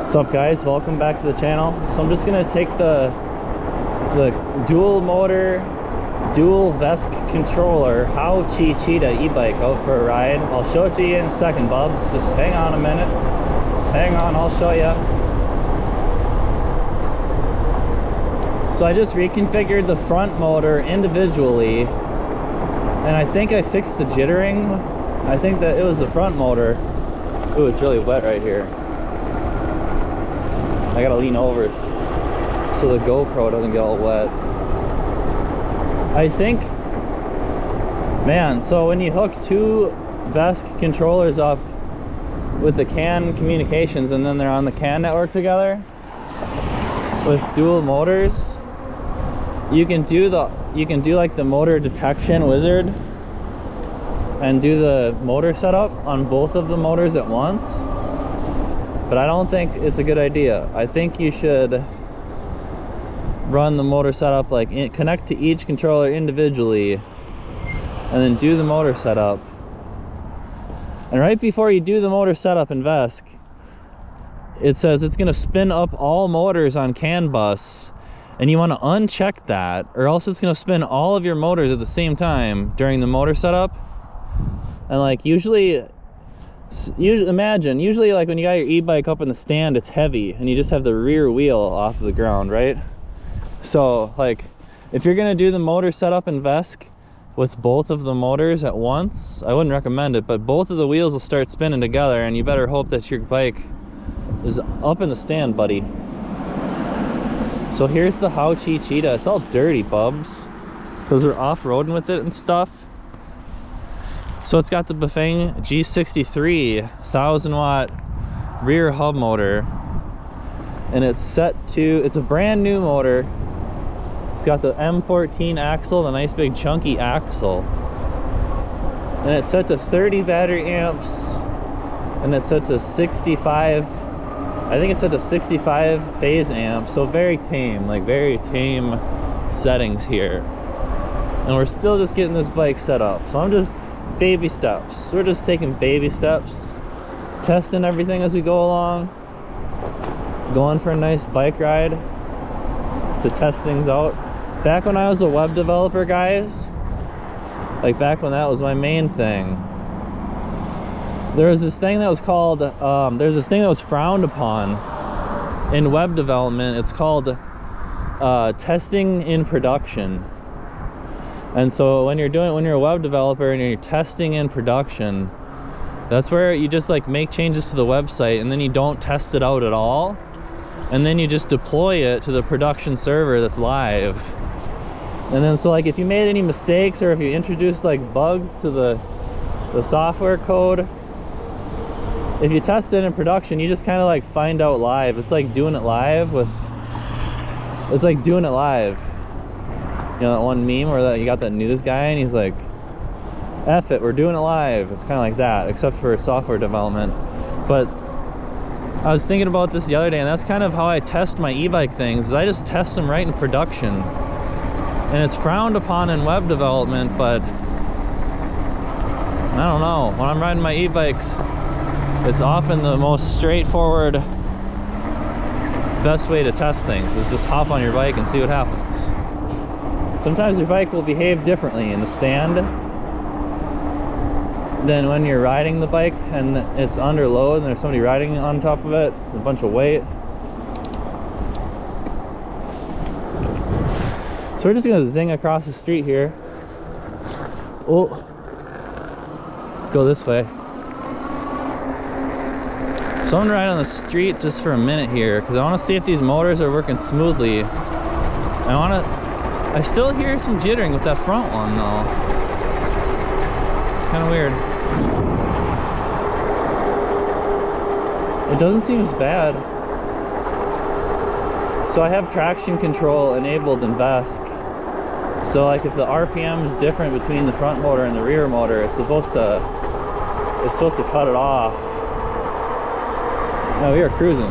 What's up, guys? Welcome back to the channel. So I'm just gonna take the dual motor, dual VESC controller Jitter e-bike out for a ride. I'll show it to you in a second, bubs. Just hang on a minute. Just hang on, I'll show you. So I just reconfigured the front motor individually, and I think I fixed the jittering. I think that it was the front motor. Ooh, it's really wet right here. I gotta lean over so the GoPro doesn't get all wet. I think, man, so when you hook two VESC controllers up with the CAN communications and then they're on the CAN network together with dual motors, you can do like the motor detection wizard and do the motor setup on both of the motors at once. But I don't think it's a good idea. I think you should run the motor setup, like connect to each controller individually and then do the motor setup. And right before you do the motor setup in VESC, it says it's gonna spin up all motors on CAN bus, and you wanna uncheck that, or else it's gonna spin all of your motors at the same time during the motor setup. And like usually like when you got your e-bike up in the stand, it's heavy and you just have the rear wheel off of the ground, right? So like if you're gonna do the motor setup in VESC with both of the motors at once, I wouldn't recommend it, but both of the wheels will start spinning together, and you better hope that your bike is up in the stand, buddy. So here's the Jitter. It's all dirty, bubs, because we're off-roading with it and stuff. So it's got the Bafang G60 1000-watt rear hub motor, and it's set to, it's a brand new motor. It's got the M14 axle, the nice big chunky axle, and it's set to 30 battery amps, and it's set to 65, I think it's set to 65 phase amps, so very tame, like very tame settings here. And we're still just getting this bike set up, so I'm just baby steps. We're just taking baby steps, testing everything as we go along, going for a nice bike ride to test things out. Back when I was a web developer, guys, like back when that was my main thing, there was this thing that was called there's this thing that was frowned upon in web development. It's called testing in production. And so when you're a web developer and you're testing in production, that's where you just like make changes to the website and then you don't test it out at all, and then you just deploy it to the production server that's live. And then so like if you made any mistakes or if you introduced like bugs to the software code, if you test it in production, you just kind of like find out live. It's like doing it live. You know that one meme where you got that news guy and he's like, F it, we're doing it live. It's kind of like that, except for software development. But I was thinking about this the other day, and that's kind of how I test my e-bike things, is I just test them right in production. And it's frowned upon in web development, but I don't know. When I'm riding my e-bikes, it's often the most straightforward, best way to test things is just hop on your bike and see what happens. Sometimes your bike will behave differently in the stand than when you're riding the bike and it's under load and there's somebody riding on top of it, a bunch of weight. So we're just gonna zing across the street here. Oh, go this way. So I'm gonna ride on the street just for a minute here because I want to see if these motors are working smoothly. I still hear some jittering with that front one though. It's kind of weird. It doesn't seem as bad. So I have traction control enabled in VESC. So like if the RPM is different between the front motor and the rear motor, it's supposed to cut it off. No, we are cruising.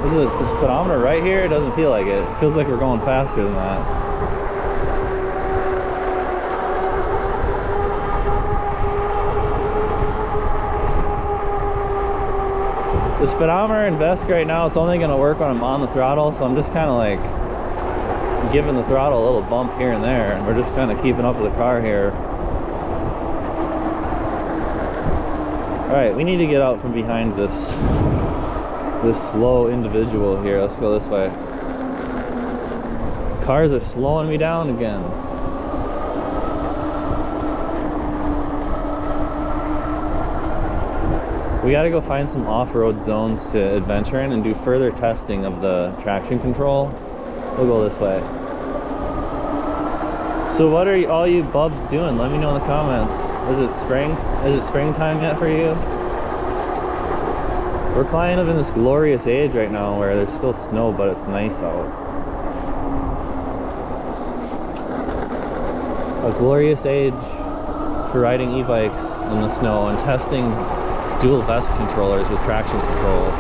This speedometer right here, it doesn't feel like it. It feels like we're going faster than that. The speedometer and VESC right now, it's only gonna work when I'm on the throttle, so I'm just kind of like giving the throttle a little bump here and there, and we're just kind of keeping up with the car here. All right, we need to get out from behind this slow individual here. Let's go this way. Cars are slowing me down again. We got to go find some off-road zones to adventure in and do further testing of the traction control. We'll go this way. So what are all you bubs doing? Let me know in the comments. Is it spring? Is it springtime yet for you? We're kind of in this glorious age right now where there's still snow, but it's nice out. A glorious age for riding e-bikes in the snow and testing dual VESC controllers with traction control.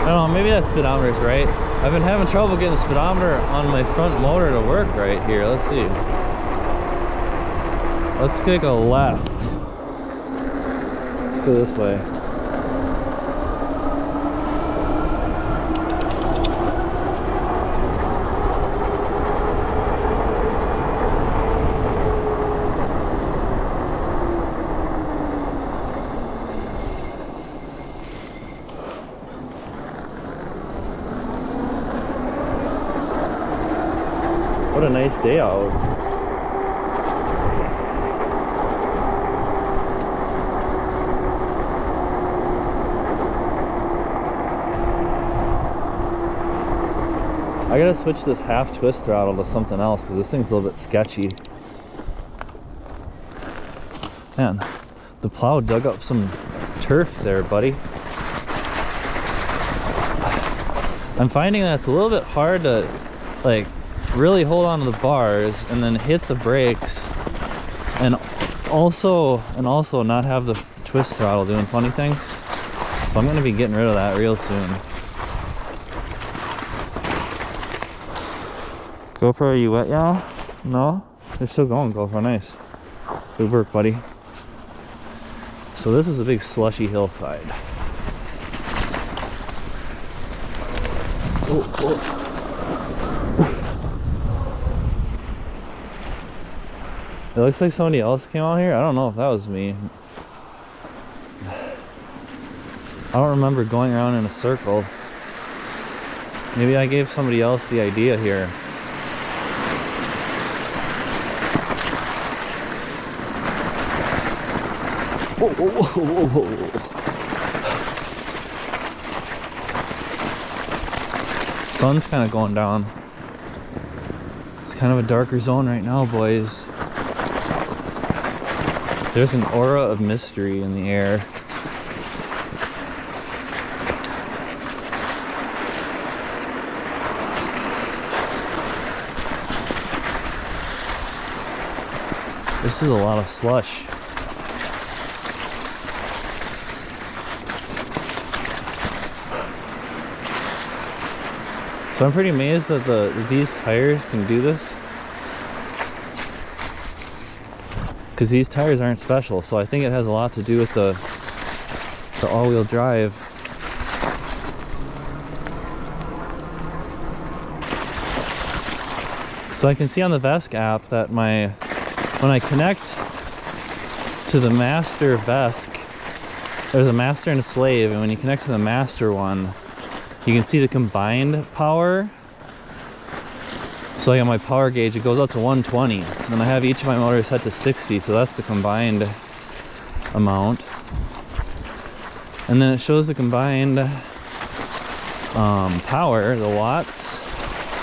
I don't know, maybe that speedometer's right. I've been having trouble getting the speedometer on my front motor to work right here. Let's see. Let's take a left. Let's go this way. What a nice day out. I gotta switch this half twist throttle to something else because this thing's a little bit sketchy. Man, the plow dug up some turf there, buddy. I'm finding that it's a little bit hard to like really hold on to the bars and then hit the brakes and also not have the twist throttle doing funny things. So I'm gonna be getting rid of that real soon. GoPro, are you wet, y'all? No? They're still going, GoPro, nice. Good work, buddy. So this is a big slushy hillside. Oh, oh. It looks like somebody else came out here. I don't know if that was me. I don't remember going around in a circle. Maybe I gave somebody else the idea here. Whoa, whoa, whoa, whoa, whoa. Sun's kind of going down. It's kind of a darker zone right now, boys. There's an aura of mystery in the air. This is a lot of slush. So I'm pretty amazed that these tires can do this. Because these tires aren't special, so I think it has a lot to do with the all-wheel drive. So I can see on the VESC app that when I connect to the master VESC, there's a master and a slave, and when you connect to the master one, you can see the combined power. So like on my power gauge, it goes up to 120. Then I have each of my motors set to 60, so that's the combined amount. And then it shows the combined power, the watts,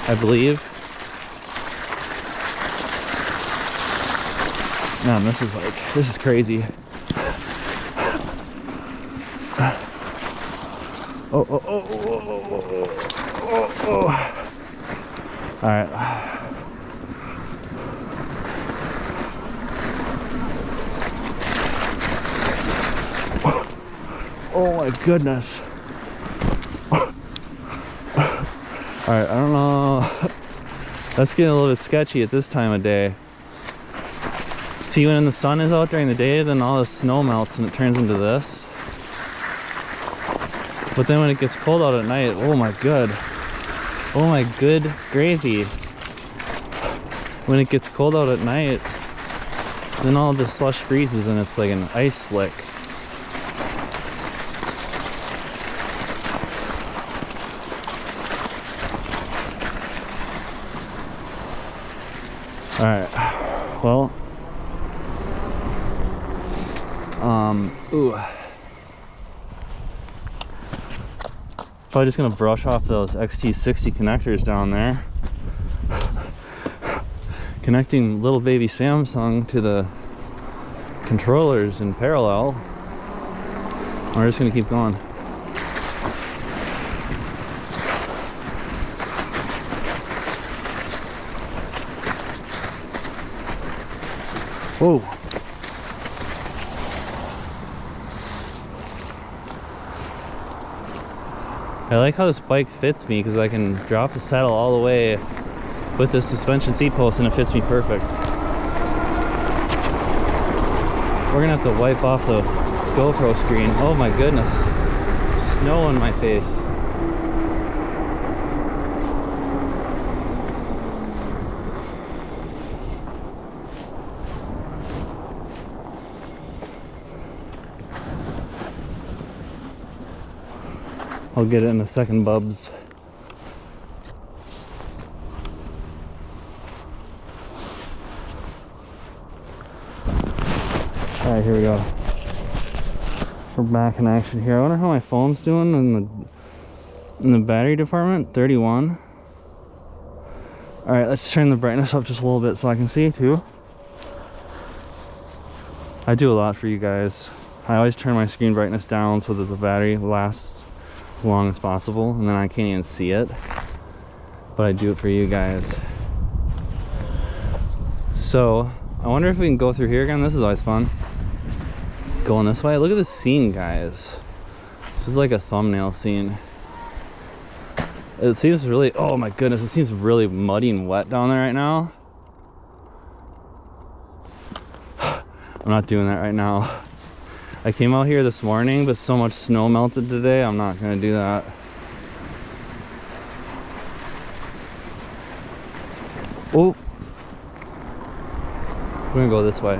I believe. Man, this is crazy. Oh, oh, oh, oh, oh, oh, oh, oh. All right. Oh my goodness. All right, I don't know. That's getting a little bit sketchy at this time of day. See, when the sun is out during the day, then all the snow melts and it turns into this. But then when it gets cold out at night, oh my good gravy. When it gets cold out at night, then all the slush freezes and it's like an ice slick. Alright, well, ooh. Probably just gonna brush off those XT60 connectors down there. Connecting little baby Samsung to the controllers in parallel. We're just gonna keep going. Whoa. I like how this bike fits me because I can drop the saddle all the way with this suspension seat post and it fits me perfect. We're gonna have to wipe off the GoPro screen. Oh my goodness. Snow in my face. I'll get it in a second, bubs. Alright, here we go. We're back in action here. I wonder how my phone's doing in the battery department. 31. Alright, let's turn the brightness up just a little bit so I can see too. I do a lot for you guys. I always turn my screen brightness down so that the battery lasts as long as possible, and then I can't even see it, but I do it for you guys. So I wonder if we can go through here again. This is always fun, going this way. Look at this scene, guys. This is like a thumbnail scene. It seems really, oh my goodness, it seems really muddy and wet down there right now. I'm not doing that right now. I came out here this morning, but so much snow melted today, I'm not gonna do that. Oh, we're gonna go this way.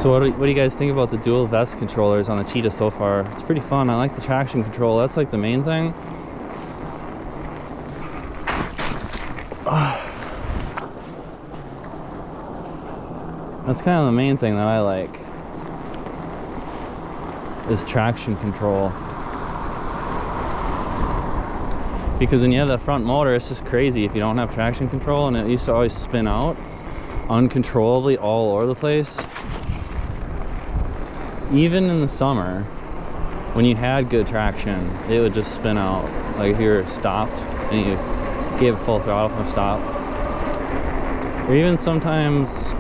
So what do you guys think about the dual VESC controllers on the Cheetah so far? It's pretty fun. I like the traction control. That's like the main thing. That's kind of the main thing that I like, is traction control. Because when you have that front motor, it's just crazy if you don't have traction control, and it used to always spin out uncontrollably all over the place. Even in the summer, when you had good traction, it would just spin out. Like if you were stopped and you gave it full throttle from a stop. Or even sometimes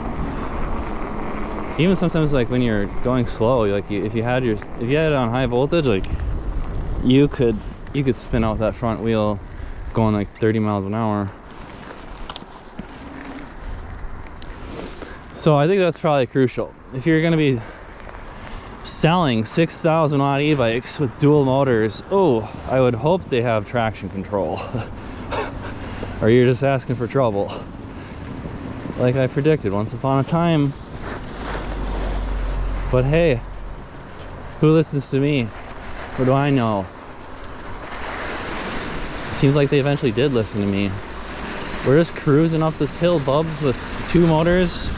like when you're going slow, like if you had it on high voltage, like you could spin out that front wheel going like 30 miles an hour. So I think that's probably crucial. If you're going to be selling 6,000 watt e-bikes with dual motors, oh, I would hope they have traction control. Or you're just asking for trouble. Like I predicted once upon a time. But hey, who listens to me? What do I know? Seems like they eventually did listen to me. We're just cruising up this hill, bubs, with 2 motors.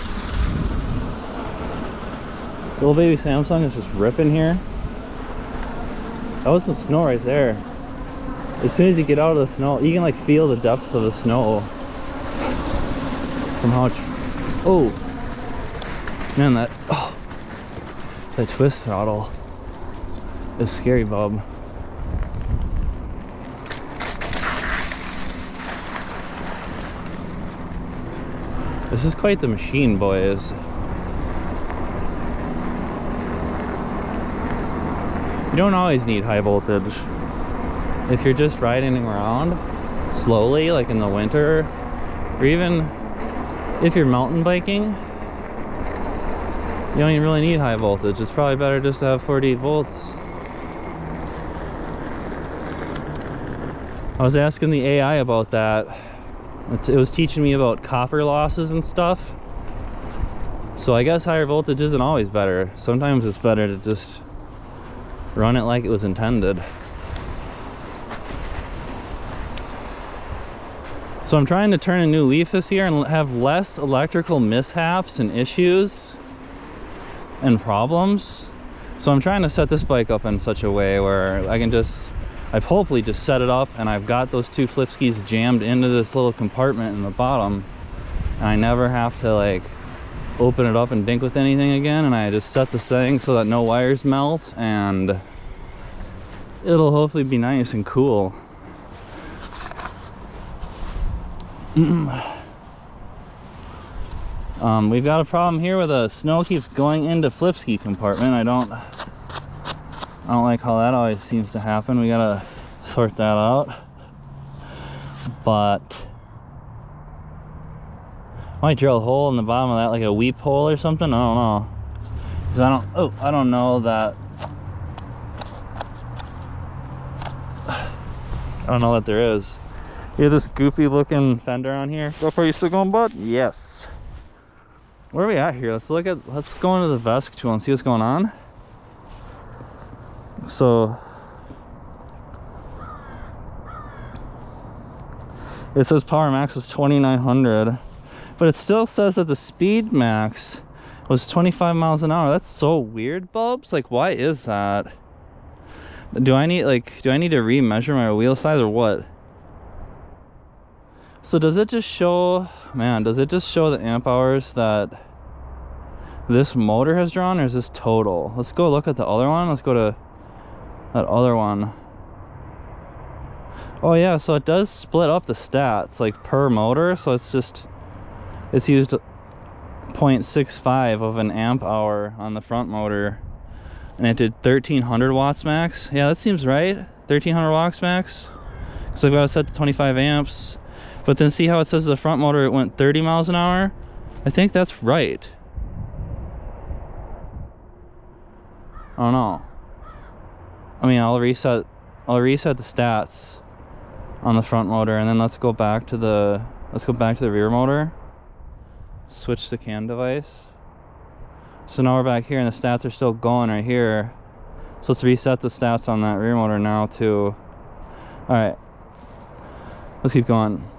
Little baby Samsung is just ripping here. That was some snow right there. As soon as you get out of the snow, you can like feel the depths of the snow from how much. Oh man, that twist throttle is scary, bub. This is quite the machine, boys. You don't always need high voltage. If you're just riding around, slowly, like in the winter, or even if you're mountain biking, you don't even really need high voltage. It's probably better just to have 48 volts. I was asking the AI about that. It was teaching me about copper losses and stuff. So I guess higher voltage isn't always better. Sometimes it's better to just run it like it was intended. So I'm trying to turn a new leaf this year and have less electrical mishaps and issues and problems. So I'm trying to set this bike up in such a way where I can just, I've hopefully just set it up and I've got those two flip skis jammed into this little compartment in the bottom, and I never have to like open it up and dink with anything again. And I just set the thing so that no wires melt, and it'll hopefully be nice and cool. We've got a problem here where the snow keeps going into flip ski compartment. I don't like how that always seems to happen. We gotta sort that out. But might drill a hole in the bottom of that, like a weep hole or something. I don't know. 'Cause I don't know that. I don't know that there is. You have this goofy looking fender on here. So far, you still going, bud? Yes. Where are we at here? Let's go into the VESC tool and see what's going on. So it says power max is 2900, but it still says that the speed max was 25 miles an hour. That's so weird, Bubs. Like, why is that? Do I need to remeasure my wheel size or what? So does it just show, man, does it just show the amp hours that this motor has drawn, or is this total? Let's go look at the other one. Let's go to that other one. Oh yeah, so it does split up the stats like per motor. So it's used 0.65 of an amp hour on the front motor, and it did 1300 watts max. Yeah, that seems right. 1300 watts max. So I've got it set to 25 amps. But then see how it says the front motor, it went 30 miles an hour? I think that's right. I don't know. I mean, I'll reset the stats on the front motor, and then let's go back to the rear motor. Switch the CAN device. So now we're back here and the stats are still going right here. So let's reset the stats on that rear motor now too. All right, let's keep going.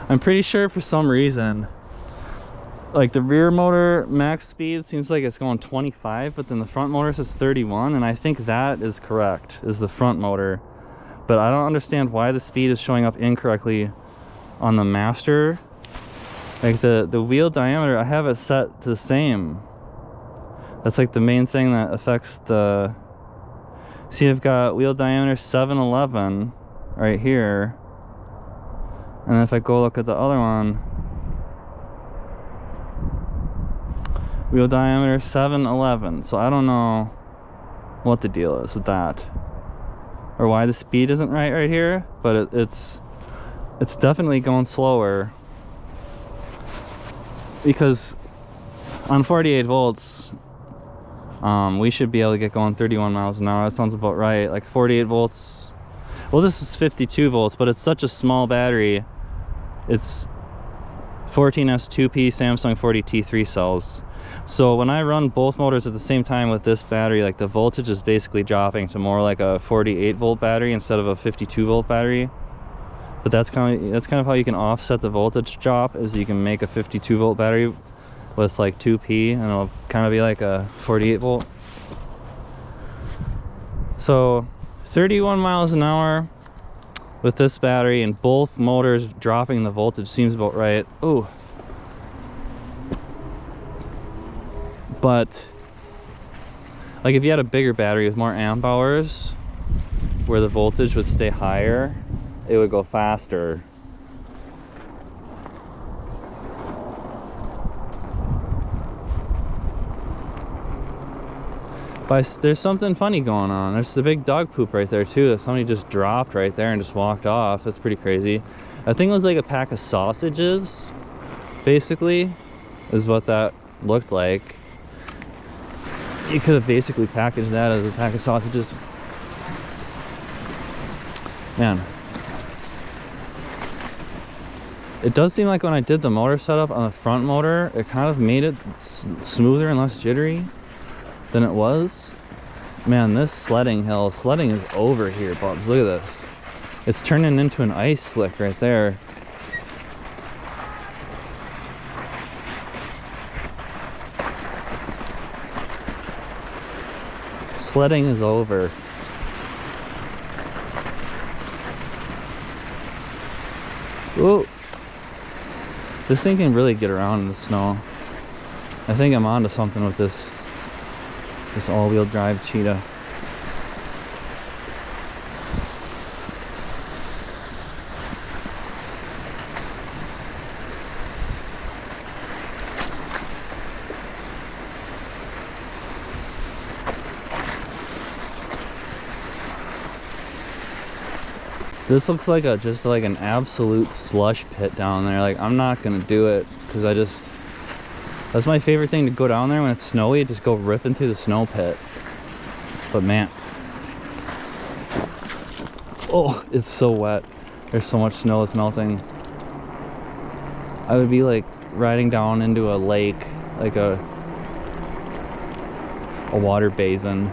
I'm pretty sure for some reason, like the rear motor max speed seems like it's going 25, but then the front motor says 31, and I think that is correct, is the front motor. But I don't understand why the speed is showing up incorrectly on the master. Like the wheel diameter, I have it set to the same. That's like the main thing that affects the... See, I've got wheel diameter 711 right here. And if I go look at the other one, wheel diameter 711. So I don't know what the deal is with that, or why the speed isn't right here, but it's definitely going slower, because on 48 volts we should be able to get going 31 miles an hour. That sounds about right. Like 48 volts. Well, this is 52 volts, but it's such a small battery. It's 14S2P Samsung 40T3 cells. So when I run both motors at the same time with this battery, like the voltage is basically dropping to more like a 48 volt battery instead of a 52 volt battery. But that's kind of how you can offset the voltage drop, is you can make a 52 volt battery with like 2P, and it'll kind of be like a 48 volt. So 31 miles an hour with this battery and both motors dropping the voltage seems about right. Ooh. But like if you had a bigger battery with more amp hours where the voltage would stay higher, it would go faster. There's something funny going on. There's the big dog poop right there too that somebody just dropped right there and just walked off. That's pretty crazy. I think it was like a pack of sausages, basically, is what that looked like. You could have basically packaged that as a pack of sausages. Man. It does seem like when I did the motor setup on the front motor, it kind of made it smoother and less jittery than it was. Man, this sledding is over here, Bubs. Look at this. It's turning into an ice slick right there. Sledding is over. Ooh. This thing can really get around in the snow. I think I'm onto something with this all-wheel drive Cheetah. This looks like just like an absolute slush pit down there. Like, I'm not gonna do it because that's my favorite thing, to go down there when it's snowy, just go ripping through the snow pit. But man, oh, it's so wet. There's so much snow that's melting. I would be like riding down into a lake, like a water basin.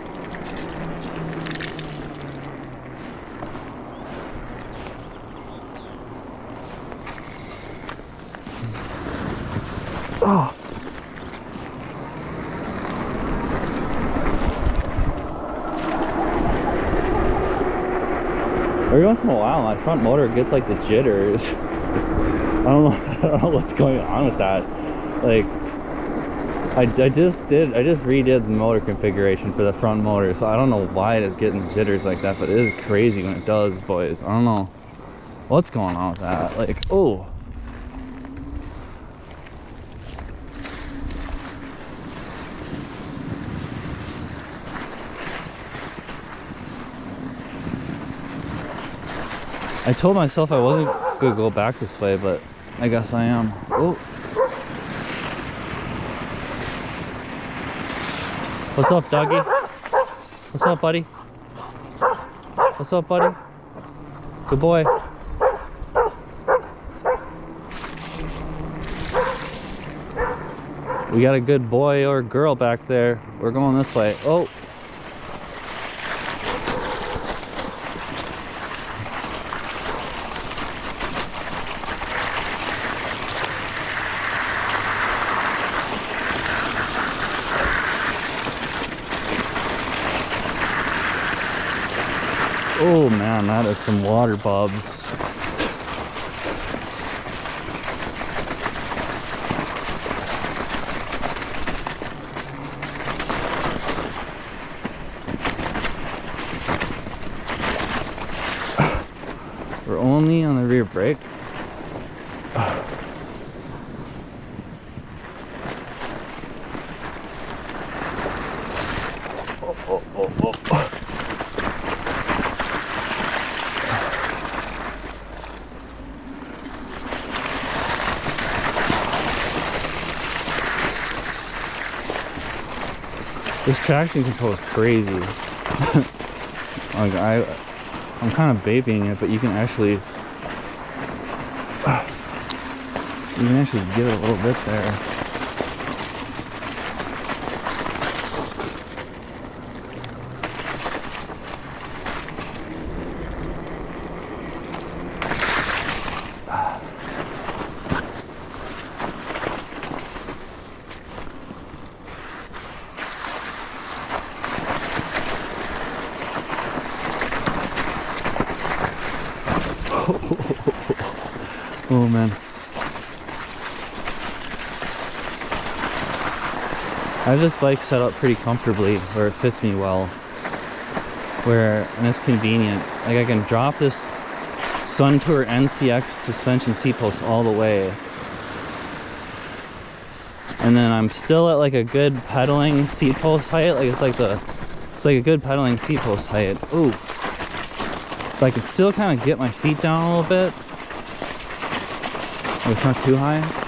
Oh. Every once in a while, my front motor gets like the jitters. I don't know what's going on with that. Like, I just redid the motor configuration for the front motor, so I don't know why it's getting jitters like that, but it is crazy when it does, boys. I don't know what's going on with that. Like, oh. I told myself I wasn't gonna go back this way, but I guess I am. Oh. What's up, doggy? What's up, buddy? What's up, buddy? Good boy. We got a good boy or girl back there. We're going this way. Oh. Oh man, that is some water, Bubs. We're only on the rear brake. This traction control is crazy. Like I'm kind of vaping it, but you can actually get it a little bit there. Oh man. I have this bike set up pretty comfortably where it fits me well. And it's convenient. Like, I can drop this Sun Tour NCX suspension seat post all the way. And then I'm still at like a good pedaling seat post height. Like, it's like the It's like a good pedaling seat post height. Ooh. So I can still kind of get my feet down a little bit. Oh, it's not too high.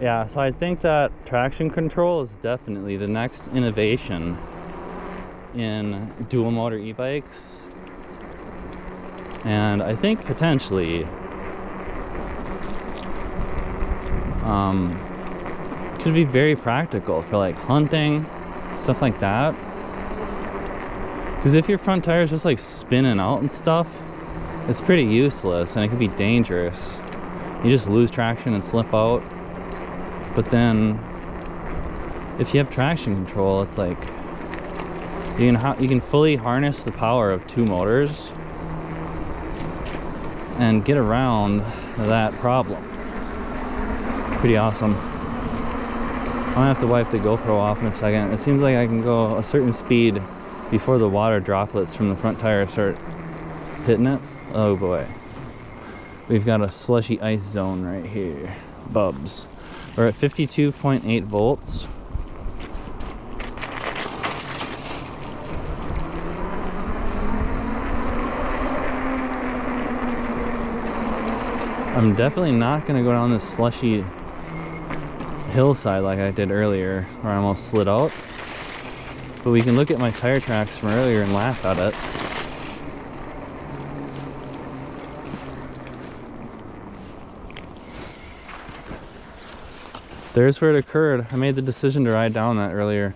Yeah, so I think that traction control is definitely the next innovation in dual motor e-bikes. And I think potentially could be very practical for like hunting, stuff like that. Because if your front tire is just like spinning out and stuff, it's pretty useless and it can be dangerous. You just lose traction and slip out. But then if you have traction control, it's like you can fully harness the power of two motors and get around that problem. It's pretty awesome. I'm gonna have to wipe the GoPro off in a second. It seems like I can go a certain speed before the water droplets from the front tire start hitting it. Oh boy. We've got a slushy ice zone right here. Bubs. We're at 52.8 volts. I'm definitely not going to go down this slushy hillside like I did earlier, where I almost slid out. But we can look at my tire tracks from earlier and laugh at it. There's where it occurred. I made the decision to ride down that earlier.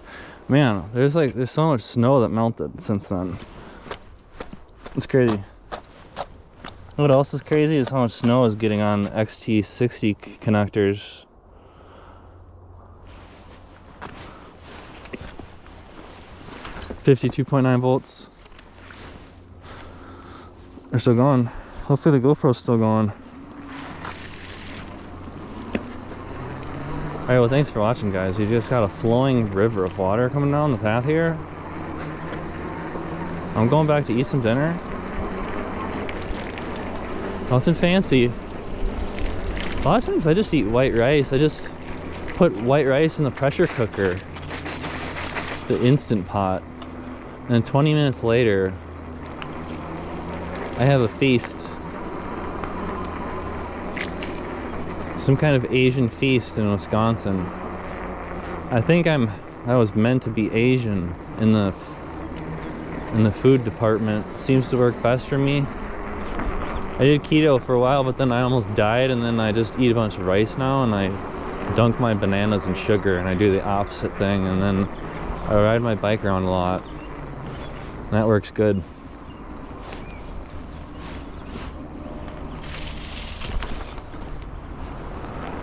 Man, there's so much snow that melted since then. It's crazy. What else is crazy is how much snow is getting on the G60 connectors. $52.9 volts. They're still going. Hopefully the GoPro's still going. Alright, well thanks for watching guys. You just got a flowing river of water coming down the path here. I'm going back to eat some dinner. Nothing fancy. A lot of times I just eat white rice. I just put white rice in the pressure cooker, the Instant Pot, and then 20 minutes later I have a feast. Some kind of Asian feast in Wisconsin. I think I was meant to be Asian in the food department. Seems to work best for me. I did keto for a while, but then I almost died, and then I just eat a bunch of rice now, and I dunk my bananas in sugar, and I do the opposite thing, and then I ride my bike around a lot. And that works good.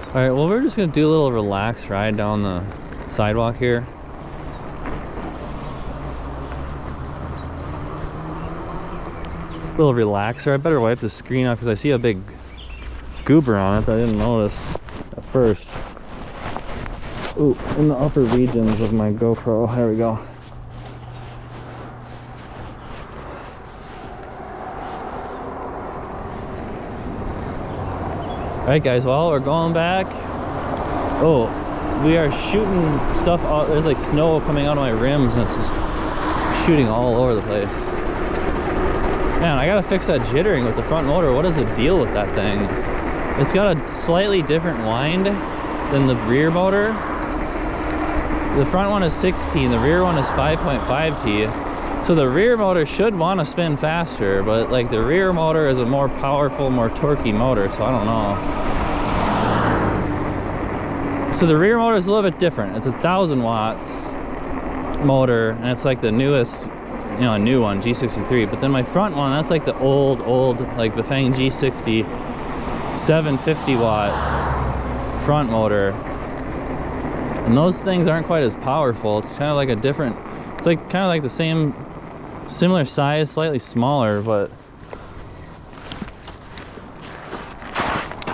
Alright, well we're just gonna do a little relaxed ride down the sidewalk here. Little relaxer. I better wipe the screen off because I see a big goober on it that I didn't notice at first. Ooh, in the upper regions of my GoPro. There we go. Alright guys, well we're going back. Oh, we are shooting stuff out. There's like snow coming out of my rims and it's just shooting all over the place. Man, I gotta fix that jittering with the front motor. What is the deal with that thing? It's got a slightly different wind than the rear motor. The front one is 6T and the rear one is 5.5T. So the rear motor should want to spin faster, but like the rear motor is a more powerful, more torquey motor, so I don't know. So the rear motor is a little bit different. It's a 1,000 watts motor and it's like the newest, you know, a new one, G63. But then my front one, that's like the old, like the Fang G60 750 watt front motor. And those things aren't quite as powerful. It's kind of like a different, it's like kind of like the same, similar size, slightly smaller, but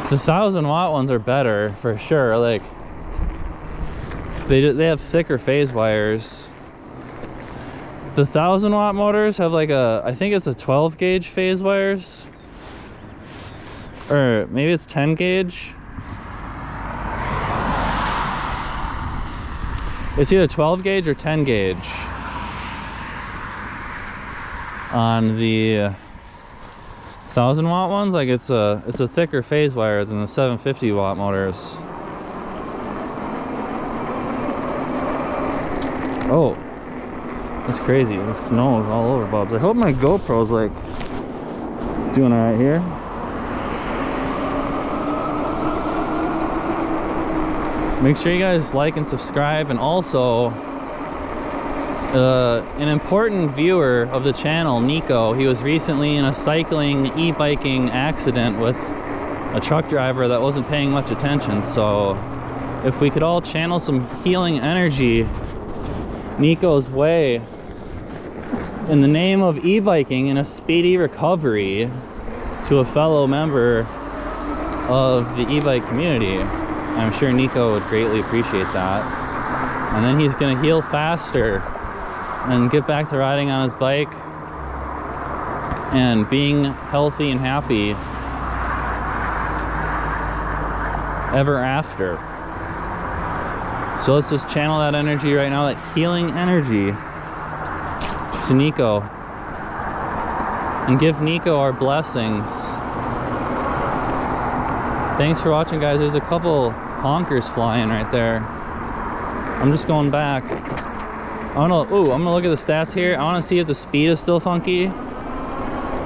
The 1000-watt ones are better for sure. Like they have thicker phase wires. The 1000-watt motors have like I think it's a 12 gauge phase wires, or maybe it's 10 gauge. It's either 12 gauge or 10 gauge on the 1000-watt ones. Like it's a thicker phase wire than the 750-watt motors. Oh, that's crazy. The snow is all over, Bubs. I hope my GoPro's like doing all right here. Make sure you guys like and subscribe, and also an important viewer of the channel, Nico, he was recently in a cycling e-biking accident with a truck driver that wasn't paying much attention. So if we could all channel some healing energy Nico's way in the name of e-biking and a speedy recovery to a fellow member of the e-bike community, I'm sure Nico would greatly appreciate that. And then he's gonna heal faster and get back to riding on his bike and being healthy and happy ever after. So let's just channel that energy right now, that healing energy, to Nico, and give Nico our blessings. Thanks for watching, guys. There's a couple honkers flying right there. I'm just going back. I'm gonna look at the stats here. I want to see if the speed is still funky.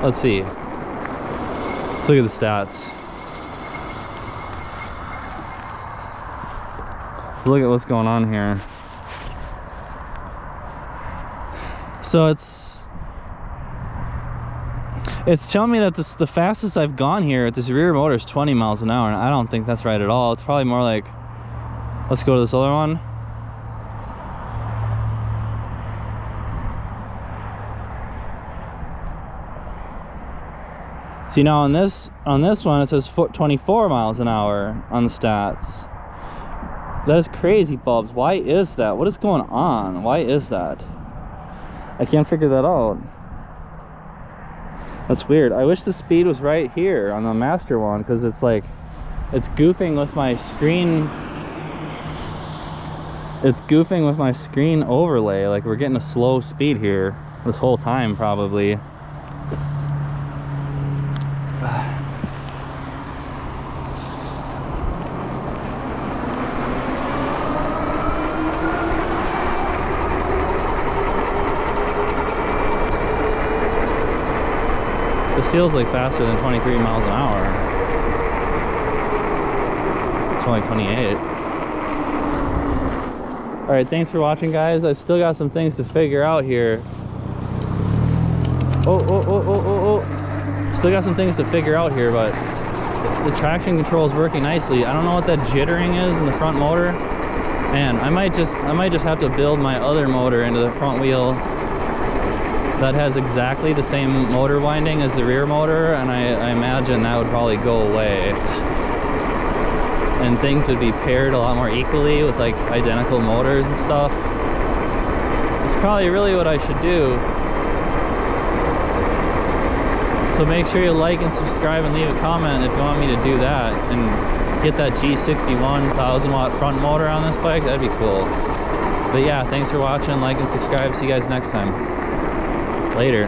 Let's see. Let's look at the stats. Let's look at what's going on here. So it's telling me that the fastest I've gone here at this rear motor is 20 miles an hour, and I don't think that's right at all. It's probably more like, let's go to this other one. See, now on this one it says 24 miles an hour on the stats. That is crazy, Bubs. Why is that? What is going on? Why is that? I can't figure that out. That's weird. I wish the speed was right here on the master one, because it's like, it's goofing with my screen. It's goofing with my screen overlay. Like, we're getting a slow speed here this whole time, probably. This feels like faster than 23 miles an hour. It's only 28. Alright, thanks for watching, guys. I've still got some things to figure out here. Still got some things to figure out here, but the traction control is working nicely. I don't know what that jittering is in the front motor. Man, I might just have to build my other motor into the front wheel that has exactly the same motor winding as the rear motor, and I imagine that would probably go away. And things would be paired a lot more equally with like identical motors and stuff. It's probably really what I should do. So make sure you like and subscribe and leave a comment if you want me to do that and get that G60 1000-watt front motor on this bike. That'd be cool. But yeah, thanks for watching. Like and subscribe. See you guys next time. Later.